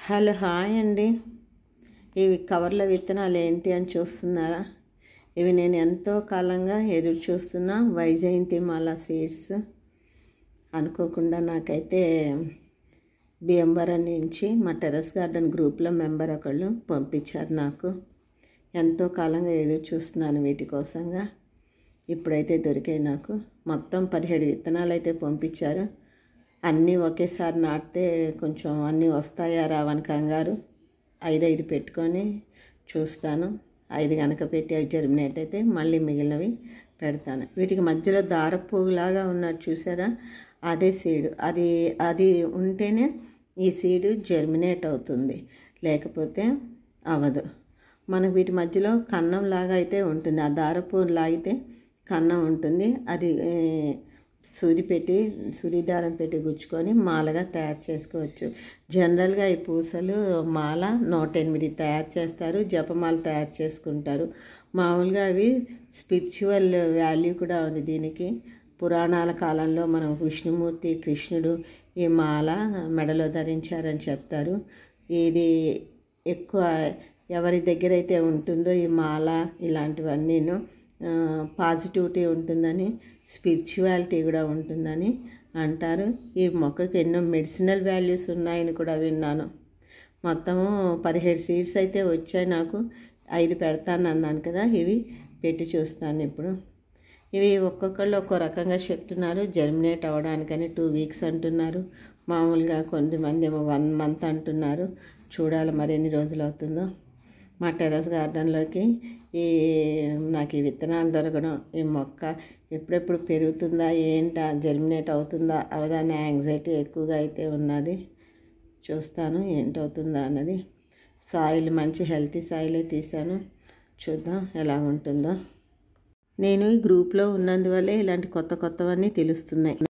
Hello hi అండి. ఇవి కవర్ల విత్తనాలు ఏంటి అని చూస్తున్నారా? ఇవి నేను ఎంతో కాలంగా ఎదురు చూస్తున్న వైజయంతిమాల సీడ్స్. అనుకోకుండా నాకైతే భీమవరం నుంచి మా టెర్రస్ గార్డెన్ గ్రూప్లో మెంబర్ ఒకళ్ళు పంపించారు. నాకు ఎంతో కాలంగా ఎదురు చూస్తున్నాను వీటి కోసంగా. ఇప్పుడైతే దొరికాయి నాకు. మొత్తం 17 విత్తనాలు అయితే పంపించారు. అన్నీ ఒకేసారి నాటితే కొంచెం అన్నీ వస్తాయా రావని కంగారు. 5 పెట్టుకొని చూస్తాను. 5 కనుక పెట్టి అవి జర్మినేట్ అయితే మళ్ళీ మిగిలినవి పెడతాను. వీటికి మధ్యలో దారపులాగా ఉన్నట్టు చూసారా? అదే సీడు. అది ఉంటేనే ఈ సీడు జర్మినేట్ అవుతుంది, లేకపోతే అవ్వదు. మనకు వీటి మధ్యలో కన్నం లాగా అయితే ఉంటుంది. ఆ దారపు లాగితే కన్నం ఉంటుంది. అది సూది దారం పెట్టి గుచ్చుకొని మాలగా తయారు చేసుకోవచ్చు. జనరల్గా ఈ పూసలు మాల 108 తయారు చేస్తారు, జపమాల తయారు చేసుకుంటారు. మామూలుగా అవి స్పిరిచువల్ వాల్యూ కూడా ఉంది దీనికి. పురాణాల కాలంలో మనం విష్ణుమూర్తి, కృష్ణుడు ఈ మాల మెడలో ధరించారని చెప్తారు. ఇది ఎక్కువ ఎవరి దగ్గర అయితే ఉంటుందో ఈ మాల ఇలాంటివన్నీను పాజిటివిటీ ఉంటుందని, స్పిరిచువాలిటీ కూడా ఉంటుందని అంటారు. ఈ మొక్కకి ఎన్నో మెడిసినల్ వాల్యూస్ ఉన్నాయని కూడా విన్నాను. మొత్తము 17 సీడ్స్ అయితే వచ్చాయి నాకు. 5 పెడతాను అన్నాను కదా, ఇవి పెట్టి చూస్తాను ఇప్పుడు. ఇవి ఒక్కొక్కళ్ళు ఒక్కో రకంగా చెప్తున్నారు. జర్మినేట్ అవ్వడానికని 2 వీక్స్ అంటున్నారు. మామూలుగా కొంతమంది ఏమో 1 మంత్ అంటున్నారు. చూడాలి మరి ఎన్ని రోజులు అవుతుందో. మా టెర్రస్ గార్డెన్లోకి నాకు ఈ విత్తనాలు దొరకడం, ఈ మొక్క ఎప్పుడెప్పుడు పెరుగుతుందా ఏంటా, జర్మినేట్ అవుతుందా అవదా అనే యాంగ్జైటీ ఎక్కువగా అయితే ఉన్నది. చూస్తాను ఏంటవుతుందా అన్నది. సాయిల్ మంచి హెల్తీ సాయిలే తీసాను. చూద్దాం ఎలా ఉంటుందో. నేను ఈ గ్రూప్లో ఉన్నందువల్లే ఇలాంటి కొత్తవన్నీ తెలుస్తున్నాయి.